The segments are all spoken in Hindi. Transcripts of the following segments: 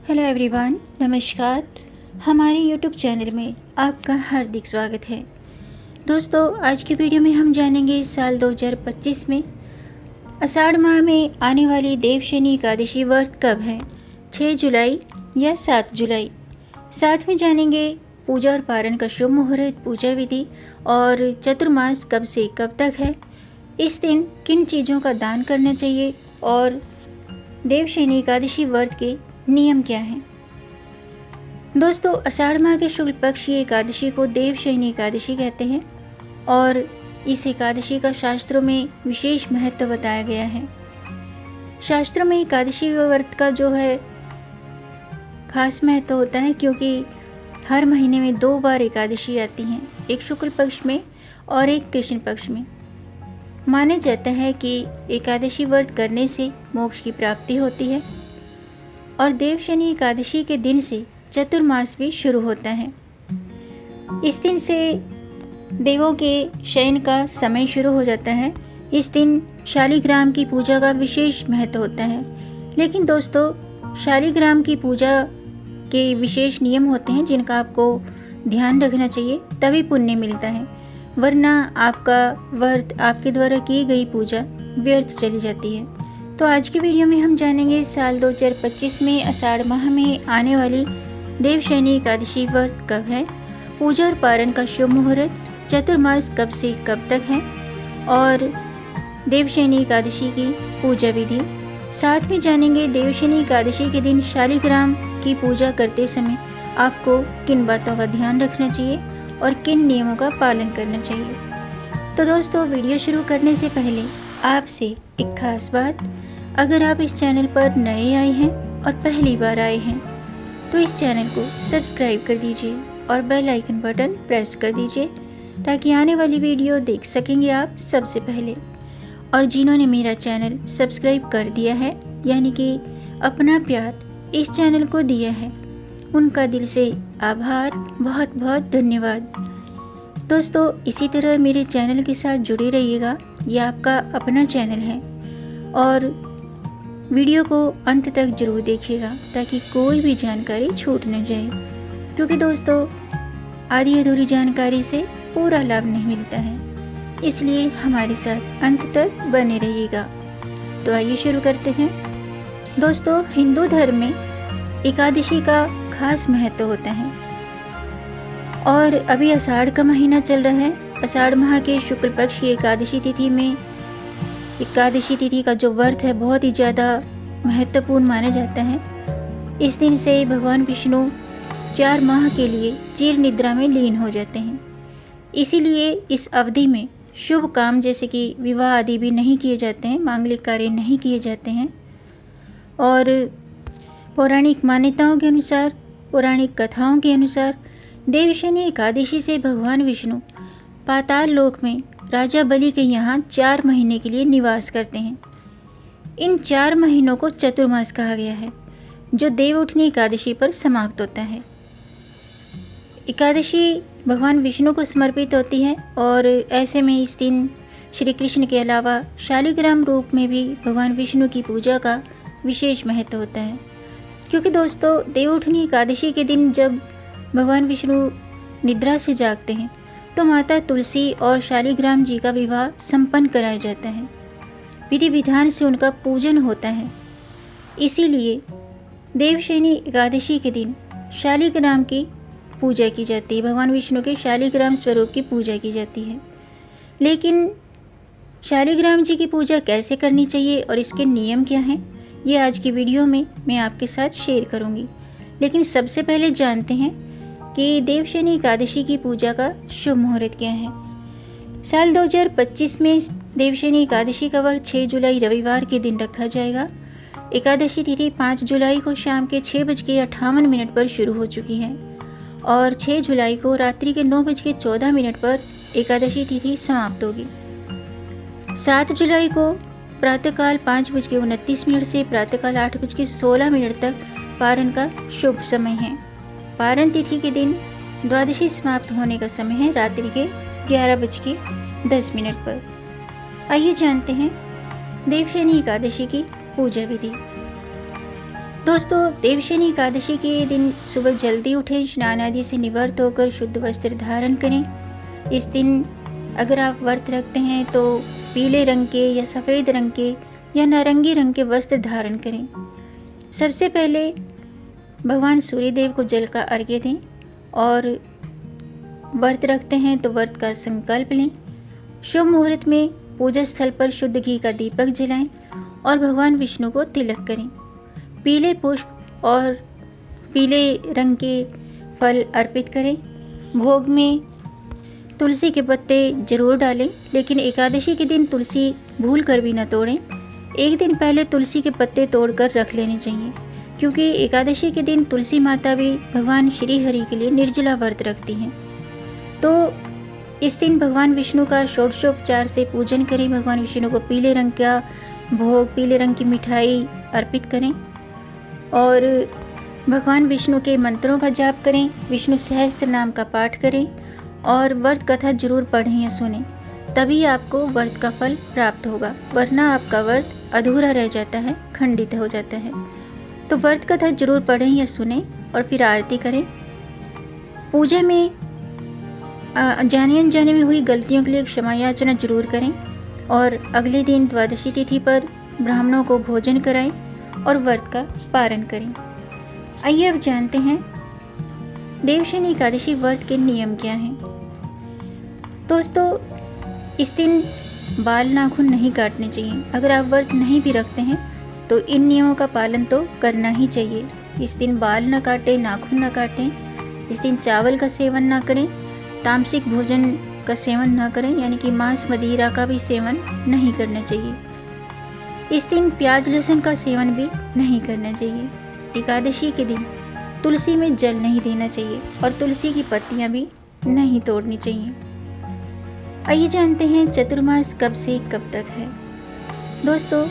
हेलो एवरीवन, नमस्कार। हमारे यूट्यूब चैनल में आपका हार्दिक स्वागत है। दोस्तों, आज की वीडियो में हम जानेंगे साल 2025 में आषाढ़ माह में आने वाली देवशयनी एकादशी व्रत कब है, 6 जुलाई या 7 जुलाई। साथ में जानेंगे पूजा और पारण का शुभ मुहूर्त, पूजा विधि और चतुर्मास कब से कब तक है, इस दिन किन चीज़ों का दान करना चाहिए और देवशयनी एकादशी व्रत के नियम क्या हैं। दोस्तों, आषाढ़ माह के शुक्ल पक्ष की एकादशी को देवशयनी एकादशी कहते हैं और इस एकादशी का शास्त्रों में विशेष महत्व बताया गया है। शास्त्रों में एकादशी व्रत का जो है खास महत्व होता है, क्योंकि हर महीने में 2 बार एकादशी आती हैं, एक शुक्ल पक्ष में और एक कृष्ण पक्ष में। माना जाता है कि एकादशी व्रत करने से मोक्ष की प्राप्ति होती है और देवशयनी एकादशी के दिन से चतुर्मास भी शुरू होता है। इस दिन से देवों के शयन का समय शुरू हो जाता है। इस दिन शालिग्राम की पूजा का विशेष महत्व होता है। लेकिन दोस्तों, शालिग्राम की पूजा के विशेष नियम होते हैं जिनका आपको ध्यान रखना चाहिए, तभी पुण्य मिलता है, वरना आपका व्रत, आपके द्वारा की गई पूजा व्यर्थ चली जाती है। तो आज की वीडियो में हम जानेंगे साल 2025 में आषाढ़ माह में आने वाली देवशयनी एकादशी व्रत कब है, पूजा और पारण का शुभ मुहूर्त, चतुर्मास कब से कब तक है और देवशयनी एकादशी की पूजा विधि। साथ में जानेंगे देवशयनी एकादशी के दिन शालिग्राम की पूजा करते समय आपको किन बातों का ध्यान रखना चाहिए और किन नियमों का पालन करना चाहिए। तो दोस्तों, वीडियो शुरू करने से पहले आपसे एक खास बात, अगर आप इस चैनल पर नए आए हैं और पहली बार आए हैं तो इस चैनल को सब्सक्राइब कर दीजिए और बेल आइकन बटन प्रेस कर दीजिए ताकि आने वाली वीडियो देख सकेंगे आप सबसे पहले। और जिन्होंने मेरा चैनल सब्सक्राइब कर दिया है, यानी कि अपना प्यार इस चैनल को दिया है, उनका दिल से आभार, बहुत बहुत धन्यवाद। दोस्तों, इसी तरह मेरे चैनल के साथ जुड़े रहिएगा, ये आपका अपना चैनल है और वीडियो को अंत तक जरूर देखिएगा ताकि कोई भी जानकारी छूट न जाए, क्योंकि दोस्तों आधी अधूरी जानकारी से पूरा लाभ नहीं मिलता है, इसलिए हमारे साथ अंत तक बने रहिएगा। तो आइए शुरू करते हैं। दोस्तों, हिंदू धर्म में एकादशी का खास महत्व होता है और अभी आषाढ़ का महीना चल रहा है। आषाढ़ माह के शुक्ल पक्ष की एकादशी तिथि में एकादशी तिथि का जो व्रत है बहुत ही ज़्यादा महत्वपूर्ण माना जाता है। इस दिन से भगवान विष्णु 4 माह के लिए चिर निद्रा में लीन हो जाते हैं। इसीलिए इस अवधि में शुभ काम जैसे कि विवाह आदि भी नहीं किए जाते हैं, मांगलिक कार्य नहीं किए जाते हैं। और पौराणिक मान्यताओं के अनुसार, पौराणिक कथाओं के अनुसार देवशयनी एकादशी से भगवान विष्णु पाताल लोक में राजा बलि के यहाँ 4 महीने के लिए निवास करते हैं। इन 4 महीनों को चतुर्मास कहा गया है, जो देवउठनी एकादशी पर समाप्त होता है। एकादशी भगवान विष्णु को समर्पित होती है और ऐसे में इस दिन श्री कृष्ण के अलावा शालिग्राम रूप में भी भगवान विष्णु की पूजा का विशेष महत्व होता है। क्योंकि दोस्तों, देवउठनी एकादशी के दिन जब भगवान विष्णु निद्रा से जागते हैं तो माता तुलसी और शालिग्राम जी का विवाह संपन्न कराया जाता है, विधि विधान से उनका पूजन होता है। इसीलिए देवशयनी एकादशी के दिन शालिग्राम की पूजा की जाती है, भगवान विष्णु के शालिग्राम स्वरूप की पूजा की जाती है। लेकिन शालिग्राम जी की पूजा कैसे करनी चाहिए और इसके नियम क्या हैं, ये आज की वीडियो में मैं आपके साथ शेयर करूंगी। लेकिन सबसे पहले जानते हैं कि देवशयनी एकादशी की पूजा का शुभ मुहूर्त क्या है। साल 2025 में देवशयनी एकादशी का व्रत 6 जुलाई रविवार के दिन रखा जाएगा। एकादशी तिथि 5 जुलाई को शाम के 6:58 पर शुरू हो चुकी है और 6 जुलाई को रात्रि के 9:14 पर एकादशी तिथि समाप्त होगी। 7 जुलाई को प्रातःकाल 5:29 से प्रातःकाल 8:16 तक पारण का शुभ समय है। पारण तिथि के दिन द्वादशी समाप्त होने का समय है रात्रि के 11:10 पर। आइए जानते हैं देवशयनी एकादशी की पूजा विधि। दोस्तों, देवशयनी एकादशी के दिन सुबह जल्दी उठें, स्नान आदि से निवृत्त होकर शुद्ध वस्त्र धारण करें। इस दिन अगर आप व्रत रखते हैं तो पीले रंग के या सफ़ेद रंग के या नारंगी रंग के वस्त्र धारण करें। सबसे पहले भगवान सूर्य देव को जल का अर्घ्य दें और व्रत रखते हैं तो व्रत का संकल्प लें। शुभ मुहूर्त में पूजा स्थल पर शुद्ध घी का दीपक जलाएं और भगवान विष्णु को तिलक करें। पीले पुष्प और पीले रंग के फल अर्पित करें। भोग में तुलसी के पत्ते जरूर डालें, लेकिन एकादशी के दिन तुलसी भूल कर भी न तोड़ें। एक दिन पहले तुलसी के पत्ते तोड़कर रख लेने चाहिए, क्योंकि एकादशी के दिन तुलसी माता भी भगवान श्री हरि के लिए निर्जला व्रत रखती हैं। तो इस दिन भगवान विष्णु का षोडशोपचार से पूजन करें। भगवान विष्णु को पीले रंग का भोग, पीले रंग की मिठाई अर्पित करें और भगवान विष्णु के मंत्रों का जाप करें। विष्णु सहस्त्र नाम का पाठ करें और व्रत कथा जरूर पढ़ें या सुनें, तभी आपको व्रत का फल प्राप्त होगा, वरना आपका व्रत अधूरा रह जाता है, खंडित हो जाता है। तो व्रत कथा जरूर पढ़ें या सुनें और फिर आरती करें। पूजा में जाने अनजाने में हुई गलतियों के लिए क्षमा याचना जरूर करें और अगले दिन द्वादशी तिथि पर ब्राह्मणों को भोजन कराएं और व्रत का पारण करें। आइए अब जानते हैं देवशयनी एकादशी व्रत के नियम क्या हैं। दोस्तों, इस दिन बाल नाखून नहीं काटने चाहिए। अगर आप व्रत नहीं भी रखते हैं तो इन नियमों का पालन तो करना ही चाहिए। इस दिन बाल न काटें, नाखून न काटें। इस दिन चावल का सेवन न करें, तामसिक भोजन का सेवन न करें, यानी कि मांस मदिरा का भी सेवन नहीं करना चाहिए। इस दिन प्याज लहसुन का सेवन भी नहीं करना चाहिए। एकादशी के दिन तुलसी में जल नहीं देना चाहिए और तुलसी की पत्तियां भी नहीं तोड़नी चाहिए। आइए जानते हैं चतुर्मास कब से कब तक है। दोस्तों,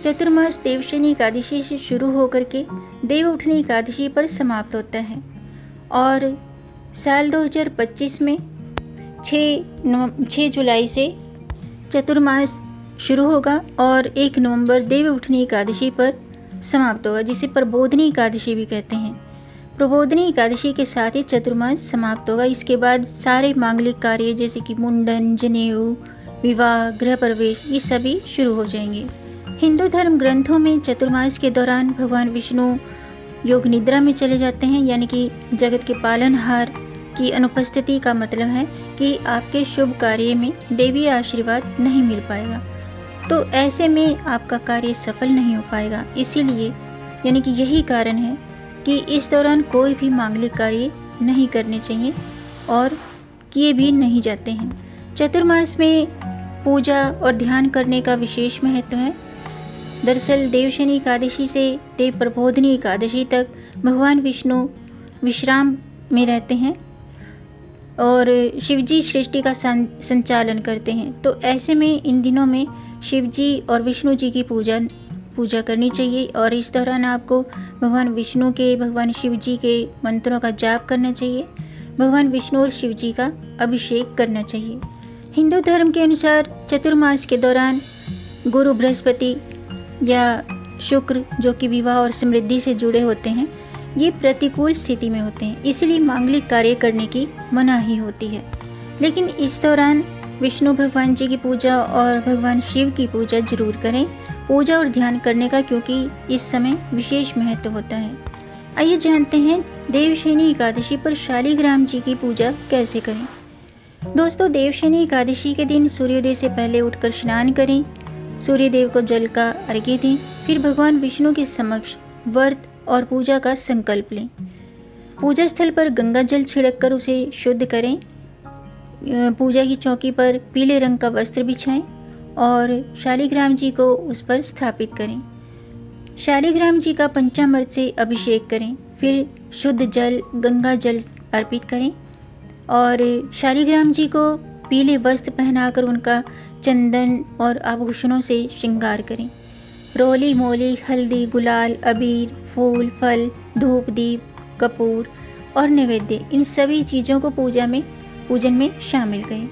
चतुर्मास देवशयनी एकादशी से शुरू होकर के देव उठनी एकादशी पर समाप्त होता है और साल 2025 में 6 जुलाई से चतुर्मास शुरू होगा और 1 नवंबर देव उठनी एकादशी पर समाप्त होगा, जिसे प्रबोधनी एकादशी भी कहते हैं। प्रबोधनी एकादशी के साथ ही चतुर्मास समाप्त होगा। इसके बाद सारे मांगलिक कार्य जैसे कि मुंडन, जनेऊ, विवाह, गृह प्रवेश, ये सभी शुरू हो जाएंगे। हिंदू धर्म ग्रंथों में चतुर्मास के दौरान भगवान विष्णु योग निद्रा में चले जाते हैं, यानी कि जगत के पालनहार की अनुपस्थिति का मतलब है कि आपके शुभ कार्य में देवी आशीर्वाद नहीं मिल पाएगा, तो ऐसे में आपका कार्य सफल नहीं हो पाएगा। इसीलिए यानी कि यही कारण है कि इस दौरान कोई भी मांगलिक कार्य नहीं करने चाहिए और किए भी नहीं जाते हैं। चतुर्मास में पूजा और ध्यान करने का विशेष महत्व है। दरअसल देवशयनी एकादशी से देव प्रबोधनी एकादशी तक भगवान विष्णु विश्राम में रहते हैं और शिवजी सृष्टि का संचालन करते हैं। तो ऐसे में इन दिनों में शिवजी और विष्णु जी की पूजा करनी चाहिए और इस दौरान आपको भगवान विष्णु के, भगवान शिव जी के मंत्रों का जाप करना चाहिए। भगवान विष्णु और शिव जी का अभिषेक करना चाहिए। हिंदू धर्म के अनुसार चतुर्मास के दौरान गुरु बृहस्पति या शुक्र, जो कि विवाह और समृद्धि से जुड़े होते हैं, ये प्रतिकूल स्थिति में होते हैं, इसलिए मांगलिक कार्य करने की मनाही होती है। लेकिन इस दौरान विष्णु भगवान जी की पूजा और भगवान शिव की पूजा जरूर करें, पूजा और ध्यान करने का, क्योंकि इस समय विशेष महत्व होता है। आइए जानते हैं देवशयनी एकादशी पर शालिग्राम जी की पूजा कैसे करें। दोस्तों, देवशयनी एकादशी के दिन सूर्योदय से पहले उठकर स्नान करें, सूर्य देव को जल का अर्घ्य दें, फिर भगवान विष्णु के समक्ष व्रत और पूजा का संकल्प लें। पूजा स्थल पर गंगा जल छिड़ककर उसे शुद्ध करें। पूजा की चौकी पर पीले रंग का वस्त्र बिछाएं और शालिग्राम जी को उस पर स्थापित करें। शालिग्राम जी का पंचामृत से अभिषेक करें, फिर शुद्ध जल, गंगा जल अर्पित करें और शालिग्राम जी को पीले वस्त्र पहनाकर उनका चंदन और आभूषणों से श्रृंगार करें। रोली मोली, हल्दी, गुलाल, अबीर, फूल, फल, धूप, दीप, कपूर और नैवेद्य, इन सभी चीज़ों को पूजन में शामिल करें।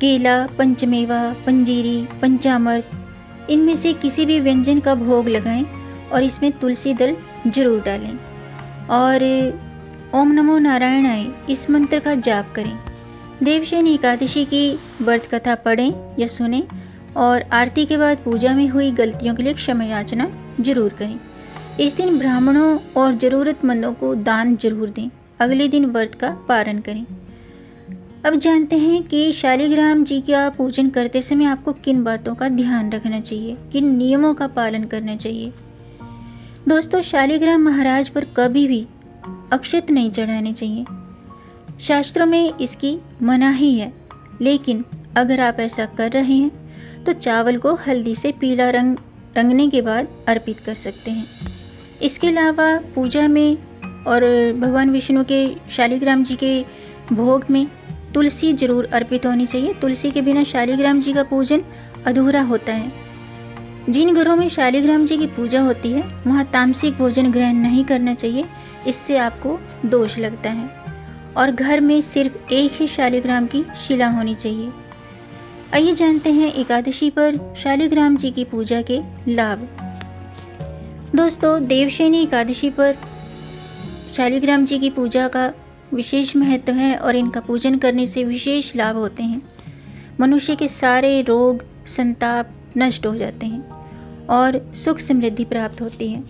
केला, पंचमेवा, पंजीरी, पंचामृत, इनमें से किसी भी व्यंजन का भोग लगाएं और इसमें तुलसी दल जरूर डालें और ओम नमो नारायणाय इस मंत्र का जाप करें। देवशयनी एकादशी की व्रत कथा पढ़ें या सुनें और आरती के बाद पूजा में हुई गलतियों के लिए क्षमा याचना जरूर करें। इस दिन ब्राह्मणों और ज़रूरतमंदों को दान जरूर दें। अगले दिन व्रत का पारण करें। अब जानते हैं कि शालिग्राम जी का पूजन करते समय आपको किन बातों का ध्यान रखना चाहिए, किन नियमों का पालन करना चाहिए। दोस्तों, शालिग्राम महाराज पर कभी भी अक्षत नहीं चढ़ाने चाहिए। शास्त्रों में इसकी मनाही है, लेकिन अगर आप ऐसा कर रहे हैं तो चावल को हल्दी से पीला रंगने के बाद अर्पित कर सकते हैं। इसके अलावा पूजा में और भगवान विष्णु के शालिग्राम जी के भोग में तुलसी जरूर अर्पित होनी चाहिए। तुलसी के बिना शालिग्राम जी का पूजन अधूरा होता है। जिन घरों में शालिग्राम जी की पूजा होती है वहाँ तामसिक भोजन ग्रहण नहीं करना चाहिए, इससे आपको दोष लगता है। और घर में सिर्फ एक ही शालिग्राम की शिला होनी चाहिए। आइए जानते हैं एकादशी पर शालिग्राम जी की पूजा के लाभ। दोस्तों, देवशयनी एकादशी पर शालिग्राम जी की पूजा का विशेष महत्व है और इनका पूजन करने से विशेष लाभ होते हैं। मनुष्य के सारे रोग संताप नष्ट हो जाते हैं और सुख समृद्धि प्राप्त होती है।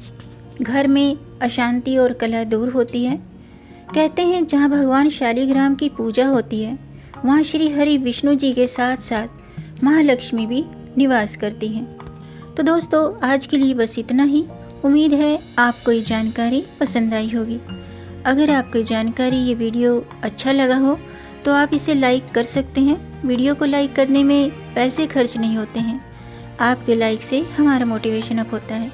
घर में अशांति और कलह दूर होती है। कहते हैं जहाँ भगवान शालिग्राम की पूजा होती है वहाँ श्री हरि विष्णु जी के साथ साथ महालक्ष्मी भी निवास करती हैं। तो दोस्तों, आज के लिए बस इतना ही। उम्मीद है आपको ये जानकारी पसंद आई होगी। अगर आपको जानकारी ये वीडियो अच्छा लगा हो तो आप इसे लाइक कर सकते हैं। वीडियो को लाइक करने में पैसे खर्च नहीं होते हैं। आपके लाइक से हमारा मोटिवेशन अप होता है।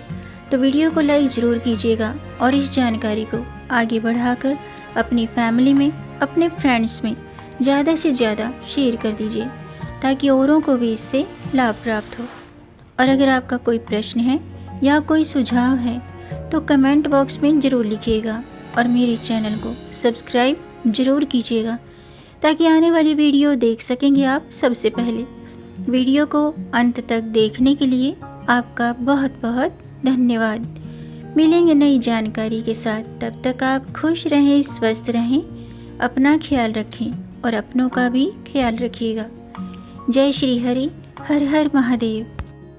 तो वीडियो को लाइक ज़रूर कीजिएगा और इस जानकारी को आगे बढ़ाकर अपनी फैमिली में, अपने फ्रेंड्स में ज़्यादा से ज़्यादा शेयर कर दीजिए ताकि औरों को भी इससे लाभ प्राप्त हो। और अगर आपका कोई प्रश्न है या कोई सुझाव है तो कमेंट बॉक्स में ज़रूर लिखिएगा और मेरे चैनल को सब्सक्राइब ज़रूर कीजिएगा ताकि आने वाली वीडियो देख सकेंगे आप सबसे पहले। वीडियो को अंत तक देखने के लिए आपका बहुत बहुत धन्यवाद। मिलेंगे नई जानकारी के साथ। तब तक आप खुश रहें, स्वस्थ रहें, अपना ख्याल रखें और अपनों का भी ख्याल रखिएगा। जय श्री हरि, हर हर महादेव।